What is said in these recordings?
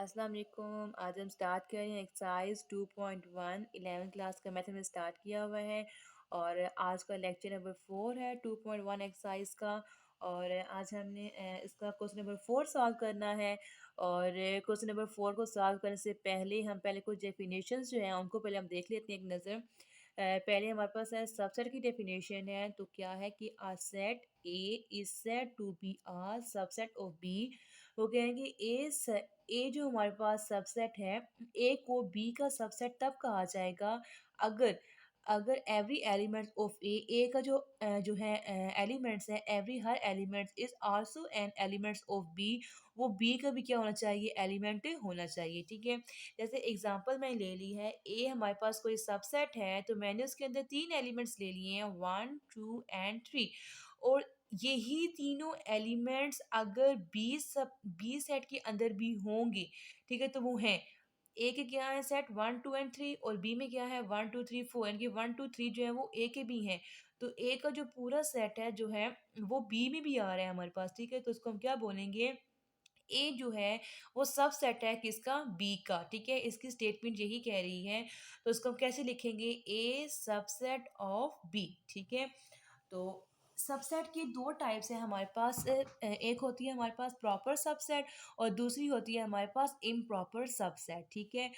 अस्सलाम वालेकुम। आज हम स्टार्ट कर रहे हैं एक्सरसाइज 2.1 11th क्लास का मैथ में स्टार्ट किया हुआ है और आज का लेक्चर नंबर 4 है 2.1 एक्सरसाइज का। और आज हमने इसका क्वेश्चन नंबर 4 सॉल्व करना है। और क्वेश्चन नंबर 4 को सॉल्व करने से पहले हम पहले कुछ डेफिनेशंस जो हैं उनको पहले हम देख लेते हैं एक नज़र। पहले हमारे पास है सबसेट की डेफिनेशन है, तो क्या है कि a set A is said to be a subset of B. वो कहेंगे ए जो हमारे पास सबसेट है, ए को बी का सबसेट तब कहा जाएगा अगर अगर एवरी एलिमेंट ऑफ ए का जो है एलिमेंट्स है, एवरी हर elements is also an elements of B. वो बी का भी क्या होना चाहिए, एलिमेंट होना चाहिए। ठीक है, जैसे एग्जांपल मैंने ले ली है, ए हमारे पास कोई सबसेट है तो मैंने उसके अंदर 3 एलिमेंट्स ले लिए हैं, 1 2 एंड 3। और यही तीनों एलिमेंट्स अगर बी सेट के अंदर भी होंगे, ठीक है, तो वो हैं ए के क्या है सेट 1 2 एंड 3, और बी में क्या है 1 2 3 4, यानी कि 1 2 3 जो है वो ए के भी हैं। तो ए का जो पूरा सेट है जो है वो बी में भी आ रहा है हमारे पास। ठीक है, तो उसको हम क्या बोलेंगे, ए जो है वो सब सेट है किसका, बी का। ठीक है, इसकी स्टेटमेंट यही कह रही है। तो इसको हम कैसे लिखेंगे, ए सबसेट ऑफ बी। ठीक है, तो सबसेट की दो टाइप्स है हमारे पास। एक होती है हमारे पास प्रॉपर सबसेट और दूसरी होती है हमारे पास इम्प्रॉपर सबसेट। ठीक है,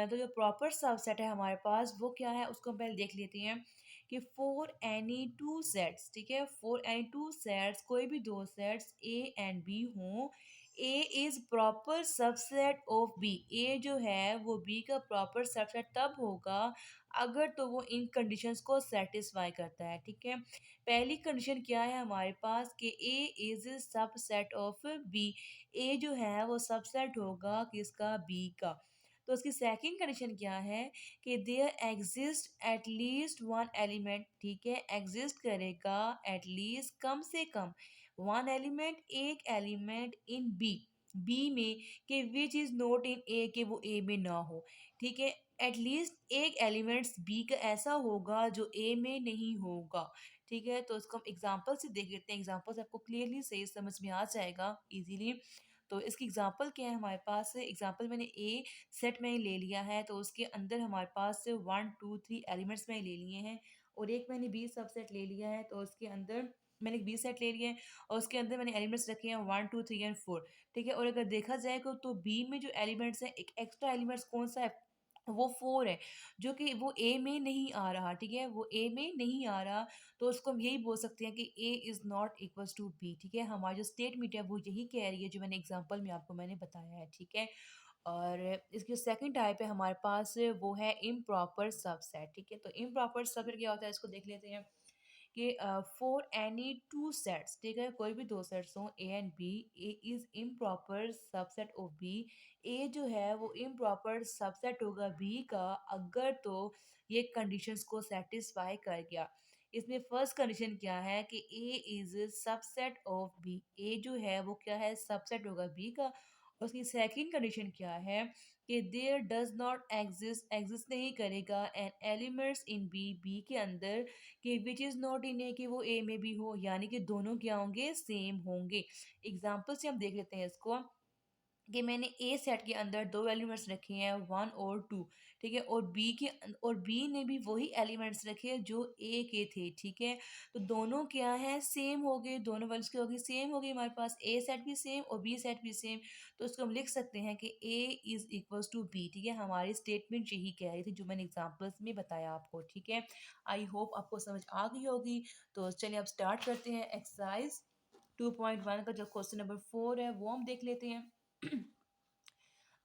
तो जो प्रॉपर सबसेट है हमारे पास वो क्या है उसको हम पहले देख लेते हैं कि फॉर एनी टू सेट्स, ठीक है, फॉर एनी टू सेट्स, कोई भी दो सेट्स ए एंड बी हों, A is proper subset of B. A जो है वो बी का प्रॉपर सबसेट तब होगा अगर तो वो इन कंडीशंस को सेटिस्फाई करता है। ठीक है, पहली कंडीशन क्या है हमारे पास कि ए is subset of B. A जो है वो सबसेट होगा किसका, बी का। तो उसकी सेकंड कंडीशन क्या है कि there exist at least one element. ठीक है, एग्जिस्ट करेगा एटलीस्ट कम से कम वन एलिमेंट, एक एलिमेंट इन बी, बी में, के विच इज नॉट इन ए, के वो ए में ना हो। ठीक है, एटलीस्ट एक एलिमेंट्स बी का ऐसा होगा जो ए में नहीं होगा। ठीक है, तो इसको हम एग्जांपल से देख लेते हैं, एग्जांपल से आपको क्लियरली सही समझ में आ जाएगा इजीली। तो इसकी एग्जांपल क्या है हमारे पास, एग्जांपल मैंने ए सेट में ले लिया है, तो उसके अंदर हमारे पास 1 2 3 एलिमेंट्स में ले लिए हैं, और एक मैंने बी सब सेट ले लिया है, तो उसके अंदर मैंने एक बी सेट ले लिया है और उसके अंदर मैंने एलिमेंट्स रखे हैं 1 2 3 एंड 4। ठीक है, और अगर देखा जाए तो बी में जो एलिमेंट्स हैं, एक एक्स्ट्रा एलिमेंट्स कौन सा है, वो 4 है, जो कि वो ए में नहीं आ रहा। ठीक है, वो ए में नहीं आ रहा, तो उसको हम यही बोल सकते हैं कि A is not equals to B. ठीक है, हमारी जो स्टेटमेंट है वो यही कह रही है जो मैंने एग्जांपल में आपको मैंने बताया है। ठीक है, और इसकी सेकंड टाइप है हमारे पास वो है इम्प्रॉपर सबसेट। ठीक है, तो इम्प्रॉपर सबसेट क्या होता है इसको देख लेते हैं कि फॉर एनी टू सेट्स, ठीक है, कोई भी दो सेट्स हों A and B, A is improper subset of B. A जो है वो इम्प्रॉपर सबसेट होगा बी का अगर तो ये कंडीशंस को सेटिस्फाई कर गया। इसमें फर्स्ट कंडीशन क्या है कि ए is subset of B, A जो है वो क्या है, सबसेट होगा बी का। उसकी सेकंड कंडीशन क्या है कि there does not exist, exist नहीं करेगा an elements in B, B के अंदर, कि विच इज़ नॉट इन ए, कि वो ए में भी हो, यानी कि दोनों क्या होंगे, सेम होंगे। एग्जाम्पल से हम देख लेते हैं इसको कि मैंने ए सेट के अंदर दो एलिमेंट्स रखे हैं 1 और 2। ठीक है, और बी ने भी वही एलिमेंट्स रखे जो ए के थे। ठीक है, तो दोनों क्या है, सेम हो गए, दोनों वैल्यूज क्या होगी, सेम हो गई। हमारे पास ए सेट भी सेम और बी सेट भी सेम, तो इसको हम लिख सकते हैं कि ए इज इक्वल्स टू बी। ठीक है, हमारी स्टेटमेंट यही कह रही थी जो मैंने एग्जाम्पल्स में बताया आपको। ठीक है, आई होप आपको समझ आ गई होगी। तो चलिए अब स्टार्ट करते हैं एक्सरसाइज 2.1 का जो क्वेश्चन नंबर 4 है वो हम देख लेते हैं।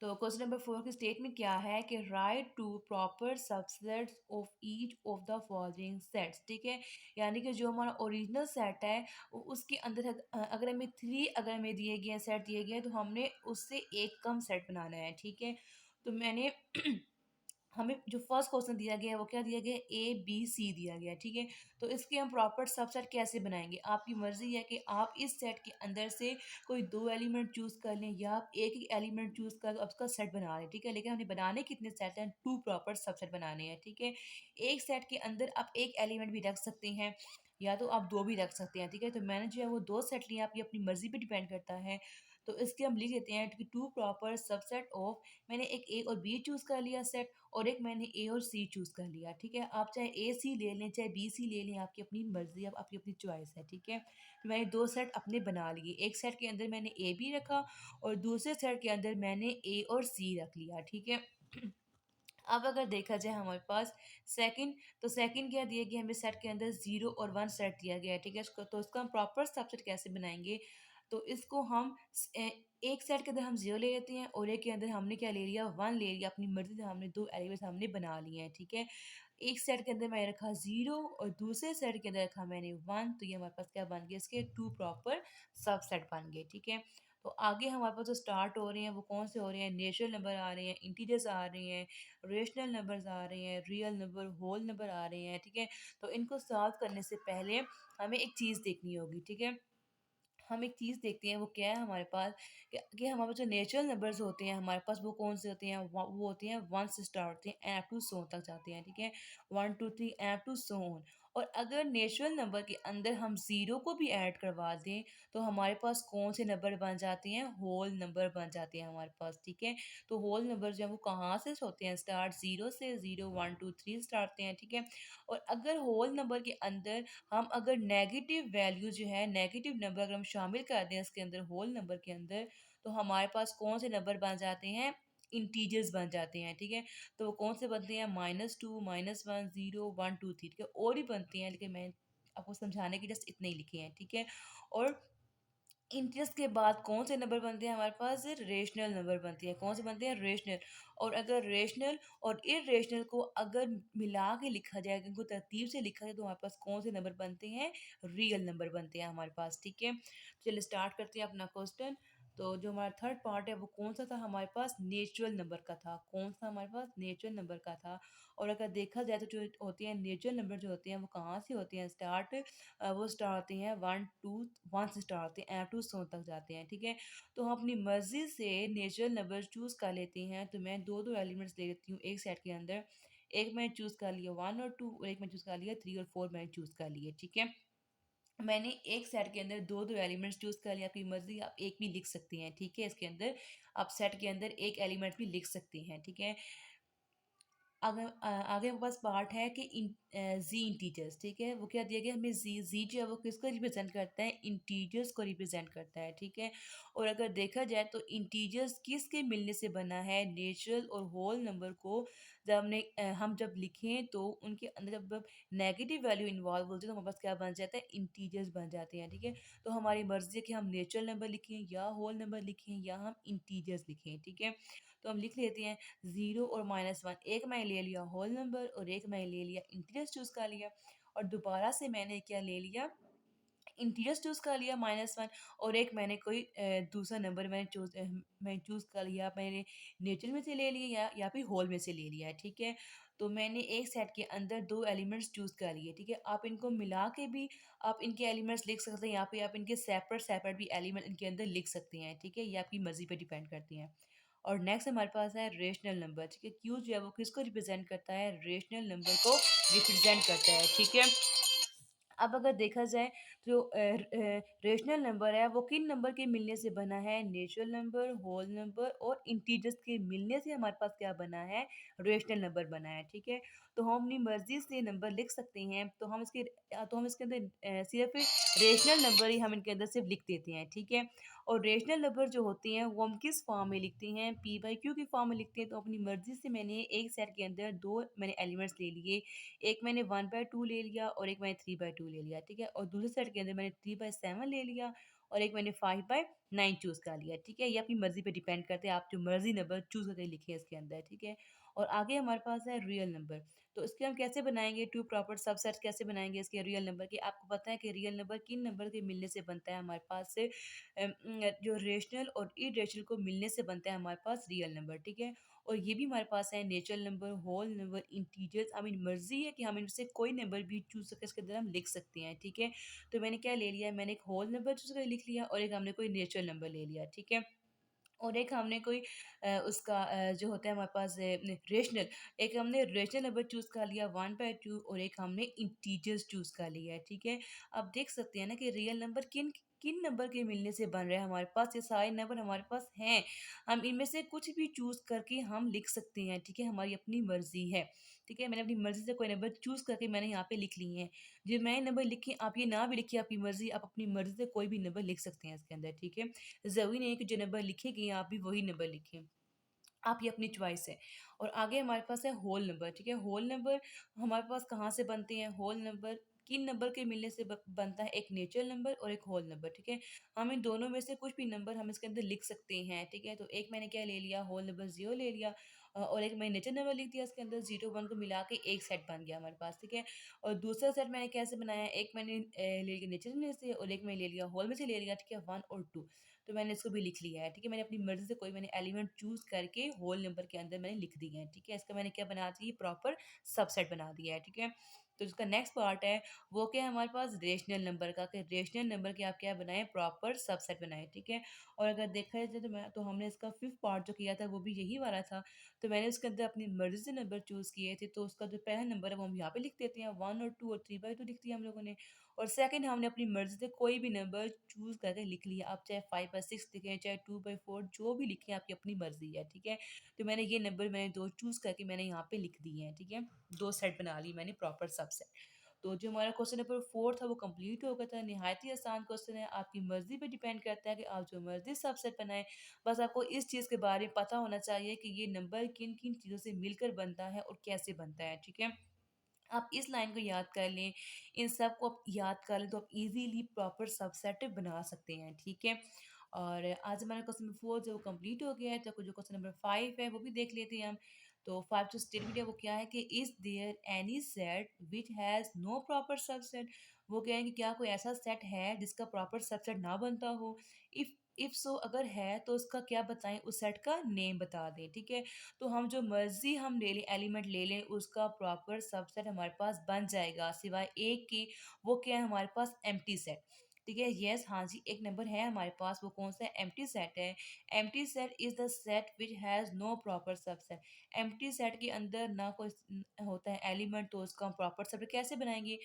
तो क्वेश्चन नंबर 4 की स्टेटमेंट क्या है कि write two proper subsets of each of the following sets. ठीक है, यानी कि जो हमारा ओरिजिनल सेट है उसके अंदर अगर हमें 3 अगर हमें दिए गए हैं, सेट दिए गए हैं, तो हमने उससे एक कम सेट बनाना है। ठीक है, तो मैंने हमें जो फर्स्ट क्वेश्चन दिया गया है वो क्या दिया गया है, ए बी सी दिया गया है। ठीक है, तो इसके हम प्रॉपर सबसेट कैसे बनाएंगे, आपकी मर्जी है कि आप इस सेट के अंदर से कोई दो एलिमेंट चूज कर लें या आप एक ही एलिमेंट चूज कर आप उसका सेट बना लें। ठीक है, लेकिन हमने बनाने कितने सेट हैं, 2 प्रॉपर सबसेट बनाने हैं। ठीक है, एक सेट के अंदर आप एक एलिमेंट भी रख सकते हैं या तो आप दो भी रख सकते हैं। ठीक है, तो मैंने जो है वो दो सेट लिए, आपकी अपनी मर्जी पे डिपेंड करता है। तो इसके हम लिख लेते हैं कि टू प्रॉपर सबसेट ऑफ, मैंने एक ए और बी चूज़ कर लिया सेट, और एक मैंने ए और सी चूज़ कर लिया, ठीक है। आप चाहे ए सी ले लें चाहे बी सी ले लें, आपकी अपनी मर्जी, आप आपकी अपनी चॉइस है, ठीक है। तो मैंने दो सेट अपने बना लिए, एक सेट के अंदर मैंने ए बी रखा और दूसरे सेट के अंदर मैंने ए और सी रख लिया, ठीक है। अब अगर देखा जाए हमारे पास सेकंड, तो सेकंड क्या दिया गया हमें, सेट के अंदर 0 और 1 सेट दिया गया है, ठीक है। इसको तो इसका हम प्रॉपर सबसेट कैसे बनाएंगे, तो इसको हम एक सेट के अंदर हम 0 ले लेते हैं और एक के अंदर हमने क्या ले लिया, 1 ले लिया, अपनी मर्जी से हमने दो एलिमेंट्स हमने बना लिए हैं, ठीक है। एक सेट के अंदर मैंने रखा 0 और दूसरे सेट के अंदर रखा मैंने 1, तो ये हमारे पास क्या बन गया, इसके टू प्रॉपर सबसेट बन गए, ठीक है। तो आगे हमारे पास जो स्टार्ट हो रहे हैं वो कौन से हो रहे हैं, नेचुरल नंबर आ रहे हैं, इंटीजर्स आ रहे हैं, रेशनल नंबर्स आ रहे हैं, रियल नंबर, होल नंबर आ रहे हैं, ठीक है। तो इनको सॉल्व करने से पहले हमें एक चीज़ देखनी होगी, ठीक है। हम एक चीज़ देखते हैं वो क्या है हमारे पास, कि हमारे जो नेचुरल नंबर्स होते हैं हमारे पास वो कौन से होते हैं, वो होते हैं 1 से स्टार्ट होते हैं, एंड अप टू सो तक जाते हैं, ठीक है। 1 2 3 and up to so on. और अगर नेचुरल नंबर के अंदर हम ज़ीरो को भी ऐड करवा दें तो हमारे पास कौन से नंबर बन जाते हैं, होल नंबर बन जाते हैं हमारे पास, ठीक है। तो होल नंबर जो है वो कहाँ से होते हैं, स्टार्ट ज़ीरो से, 0 1 2 3 स्टार्ट होते हैं, ठीक है। और अगर होल नंबर के अंदर हम अगर नेगेटिव वैल्यू जो है, नेगेटिव नंबर अगर हम शामिल कर दें इसके अंदर, होल नंबर के अंदर, तो हमारे पास कौन से नंबर बन जाते हैं, इंटीजर्स बन जाते हैं, ठीक है। तो वो कौन से बनते हैं, -2 -1 0 1 2 3, ठीक है। और भी बनते हैं लेकिन मैं आपको समझाने के जस्ट इतने ही लिखे हैं, ठीक है। और इंटरेस्ट के बाद कौन से नंबर बनते हैं हमारे पास, रेशनल नंबर बनते हैं, कौन से बनते हैं, रेशनल। और अगर रेशनल और इरेशनल को अगर मिला के लिखा जाए, इनको तरतीब से लिखा जाए, तो हमारे पास कौन से नंबर बनते हैं, रियल नंबर बनते हैं हमारे पास, ठीक है। चलिए स्टार्ट करते हैं अपना क्वेश्चन। तो जो हमारा थर्ड पार्ट है वो कौन सा था हमारे पास, नेचुरल नंबर का था, कौन सा हमारे पास, नेचुरल नंबर का था। और अगर देखा जाए तो जो होती हैं नेचुरल नंबर जो होते हैं वो कहाँ से होते हैं स्टार्ट, वो स्टार्ट होते हैं 1 से स्टार्ट होते हैं, एंड टू सौ तक जाते हैं, ठीक है। तो हम अपनी मर्जी से नेचुरल नंबर चूज़ कर लेते हैं। तो मैं दो दो एलिमेंट्स ले लेती हूँ एक सेट के अंदर, एक मैंने चूज़ कर लिया 1 और 2, और एक मैंने चूज़ कर लिया 3 और 4 मैंने चूज़ कर लिए, ठीक है। मैंने एक सेट के अंदर दो दो एलिमेंट्स चूज़ कर लिया, आपकी मर्जी, आप एक भी लिख सकती हैं, ठीक है। इसके अंदर आप सेट के अंदर एक एलिमेंट भी लिख सकती हैं, ठीक है। आगे हमारे पास पार्ट है कि जी इंटीजर्स, ठीक है। वो क्या दिया गया हमें, जी जो है वो किसको रिप्रेजेंट करता है, इंटीजर्स को रिप्रेजेंट करता है, ठीक है। और अगर देखा जाए तो इंटीजर्स किसके मिलने से बना है, नेचुरल और होल नंबर को जब हम जब लिखें तो उनके अंदर जब नेगेटिव वैल्यू इन्वॉल्व होती है तो हमारे पास क्या बन जाता है, इंटीजर्स बन जाते हैं, ठीक है। तो हमारी मर्जी है कि हम नेचुरल नंबर लिखें या होल नंबर लिखें या हम इंटीजर्स लिखें, ठीक है। तो हम लिख लेते हैं 0 और -1, एक मैंने ले लिया होल नंबर और एक मैंने ले लिया इंटीजर्स चूज़ कर लिया, और दोबारा से मैंने क्या ले लिया, इंटीजर्स चूज़ कर लिया -1, और एक मैंने कोई दूसरा नंबर मैं चूज़ कर लिया, मैंने नेचुरल में से ले लिया या फिर होल में से ले लिया है, ठीक है। तो मैंने एक सेट के अंदर दो एलिमेंट्स चूज़ कर लिए, ठीक है। आप इनको मिला के भी आप इनके एलिमेंट्स लिख सकते हैं, यहाँ पे आप इनके सेपरेट सेपरेट भी एलिमेंट इनके अंदर लिख सकते हैं, ठीक है। ये आपकी मर्जी पे डिपेंड करती हैं। और नेक्स्ट हमारे पास है रेशनल नंबर, ठीक है। क्यू जो है वो किसको रिप्रेजेंट करता है, रेशनल नंबर को रिप्रेजेंट करता है, ठीक है। अब अगर देखा जाए जो रेशनल नंबर है वो किन नंबर के मिलने से बना है, नेचुरल नंबर, होल नंबर और इंटीजर्स के मिलने से हमारे पास क्या बना है, रेशनल नंबर बना है, ठीक है। तो हम अपनी मर्जी से नंबर लिख सकते हैं, तो हम इसके अंदर सिर्फ रेशनल नंबर ही हम इनके अंदर सिर्फ लिख देते हैं, ठीक है। और रेशनल नंबर जो होते हैं वो हम किस फॉर्म में लिखते हैं, पी बाई क्यू की फॉर्म में लिखते हैं। तो अपनी मर्जी से मैंने एक सेट के अंदर दो मैंने एलिमेंट्स ले लिए, एक मैंने 1/2 ले लिया और एक मैंने 3/2 ले लिया, ठीक है। और दूसरे सेट के अंदर मैंने 3/7 ले लिया और एक मैंने 5/9 चूज़ कर लिया, ठीक है। ये अपनी मर्ज़ी पे डिपेंड करते हैं, आप जो मर्ज़ी नंबर चूज़ करके लिखें इसके अंदर, ठीक है। और आगे हमारे पास है रियल नंबर। तो इसके हम कैसे बनाएंगे, टू प्रॉपर सबसेट कैसे बनाएंगे इसके रियल नंबर के, आपको पता है कि रियल नंबर किन नंबर के मिलने से बनता है हमारे पास से, जो रेशनल और इरेशनल को मिलने से बनता है हमारे पास रियल नंबर, ठीक है। और ये भी हमारे पास है natural number, whole number, integers, हमें मर्जी है कि हम इनसे कोई नंबर भी चूज करके इसके अंदर हम लिख सकते हैं, ठीक है। तो मैंने क्या ले लिया, मैंने एक होल नंबर चूज कर लिख लिया और एक हमने कोई नेचुरल नंबर ले लिया, ठीक है। और एक हमने कोई जो होता है हमारे पास रेशनल, एक हमने रेशनल नंबर चूज़ कर लिया 1/2 और एक हमने इंटीजर्स चूज़ कर लिया है, ठीक है। आप देख सकते हैं ना कि रियल नंबर किन किन नंबर के मिलने से बन रहा है हमारे पास, ये सारे नंबर हमारे पास हैं। हम इनमें से कुछ भी चूज़ करके हम लिख सकते हैं, ठीक है? हमारी अपनी मर्ज़ी है, ठीक है? मैंने अपनी मर्ज़ी से कोई नंबर चूज़ करके मैंने यहाँ पे लिख लिए हैं। जो मैंने नंबर लिखे आप ये ना भी लिखिए आपकी मर्ज़ी, आप अपनी मर्ज़ी से कोई भी नंबर लिख सकते हैं इसके अंदर, ठीक है? ज़रूरी नहीं है कि जो नंबर लिखे गए हैं आप भी वही नंबर लिखें। आप ये अपनी चॉइस है। और आगे हमारे पास है होल नंबर, ठीक है? होल नंबर हमारे पास कहाँ से बनते हैं? होल नंबर किन नंबर के मिलने से बनता है? एक नेचुरल नंबर और एक होल नंबर, ठीक है? हम इन दोनों में से कुछ भी नंबर हम इसके अंदर लिख सकते हैं, ठीक है? तो एक मैंने क्या ले लिया, होल नंबर 0 ले लिया, और एक मैंने नेचुरल नंबर लिख दिया इसके अंदर, 0 1 को मिला के एक सेट बन गया हमारे पास, ठीक है? और दूसरा सेट मैंने कैसे बनाया, एक मैंने ले लिया नेचुरल में से और एक मैंने ले लिया होल में से ले लिया, ठीक है? 1 और 2, तो मैंने इसको भी लिख लिया है, ठीक है? मैंने अपनी मर्ज़ी से कोई मैंने एलिमेंट चूज़ करके होल नंबर के अंदर मैंने लिख दिए हैं, ठीक है? इसका मैंने क्या बना दिया, प्रॉपर सबसेट बना दिया है, ठीक है? तो इसका नेक्स्ट पार्ट है, वो क्या है हमारे पास रेशनल नंबर का, कि रेशनल नंबर के आप क्या बनाएँ, प्रॉपर सबसेट बनाएँ, ठीक है? और अगर देखा जाए तो हमने इसका 5th पार्ट जो किया था वो भी यही वाला था। तो मैंने उसके अंदर अपनी मर्ज़ी से नंबर चूज़ किए थे, तो उसका जो पहला नंबर है वो हम यहाँ पे लिख देते हैं, 1 और 2 और 3/2 लिख दिया हम लोगों ने। और सेकंड हमने अपनी मर्ज़ी से कोई भी नंबर चूज़ करके लिख लिया। आप चाहे 5/6 लिखें, चाहे 2/4 जो भी लिखें आपकी अपनी मर्ज़ी है, ठीक है? तो मैंने ये नंबर मैंने 2 चूज़ करके मैंने यहाँ पे लिख दिए हैं, ठीक है? 2 सेट बना ली मैंने प्रॉपर सबसेट। तो जो हमारा क्वेश्चन नंबर 4 था वो कंप्लीट हो गया था। निहायत ही आसान क्वेश्चन है, आपकी मर्ज़ी पे डिपेंड करता है कि आप जो मर्ज़ी सबसेट बनाएँ। बस आपको इस चीज़ के बारे में पता होना चाहिए कि ये नंबर किन-किन चीज़ों से मिलकर बनता है और कैसे बनता है, ठीक है? आप इस लाइन को याद कर लें, इन सब को आप याद कर लें तो आप इज़िली प्रॉपर सबसेट बना सकते हैं, ठीक है? और आज हमारा क्वेश्चन नंबर 4 जो कंप्लीट हो गया है, तो जो क्वेश्चन नंबर 5 है वो भी देख लेते हैं हम। तो 5 जो स्टेटमेंट है वो क्या है कि is there any set which has no proper subset? वो कह रहे हैं कि क्या कोई ऐसा सेट है जिसका प्रॉपर सबसेट ना बनता हो? इफ सो अगर है तो उसका क्या बताएँ, उस सेट का नेम बता दें, ठीक है? तो हम जो मर्ज़ी हम ले लें, एलिमेंट ले लें, उसका प्रॉपर सबसेट हमारे पास बन जाएगा, सिवाय एक के, वो क्या है हमारे पास एम्प्टी सेट। ठीक है? येस, हाँ जी, एक नंबर है हमारे पास, वो कौन-सा है? एम्प्टी सेट है। Empty set is the set which has no proper subset. Empty set के अंदर ना कोई होता है एलिमेंट, तो उसका हम प्रॉपर सेट कैसे बनाएँगे?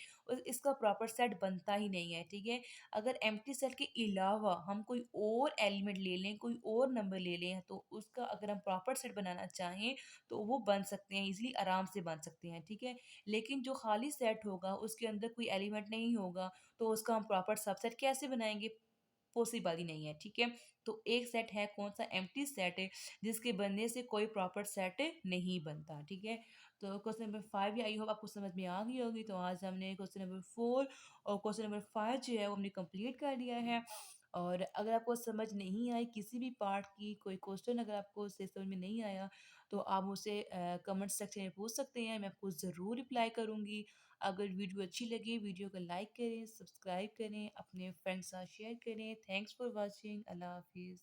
इसका प्रॉपर सेट बनता ही नहीं है, ठीक है? अगर एम्प्टी सेट के अलावा हम कोई और एलिमेंट ले लें, कोई और नंबर ले लें, तो उसका अगर हम प्रॉपर सेट बनाना चाहें, तो वो बन सकते हैं, ईज़िली आराम से बन सकते हैं, ठीक है? लेकिन जो खाली सेट होगा, उसके अंदर कोई एलिमेंट नहीं होगा, तो उसका हम प्रॉपर सबसेट कैसे बनाएँगे? पॉसिबल ही नहीं है, ठीक है? तो एक सेट है कौन-सा? एम्प्टी सेट है, जिसके बनने से कोई प्रॉपर सेट नहीं बनता, ठीक है? तो क्वेश्चन नंबर 5 भी आई होप आपको समझ में आ गई होगी। तो आज हमने क्वेश्चन नंबर 4 और क्वेश्चन नंबर 5 जो है वो हमने कंप्लीट कर लिया है। और अगर आपको समझ नहीं आई किसी भी पार्ट की, कोई क्वेश्चन अगर आपको से समझ में नहीं आया, तो आप मुझसे कमेंट सेक्शन में पूछ सकते हैं, मैं आपको ज़रूर रिप्लाई करूँगी। अगर वीडियो अच्छी लगी, वीडियो को लाइक करें, सब्सक्राइब करें, अपने फ्रेंड्स के साथ शेयर करें। Thanks for watching. अल्लाह हाफ़िज़।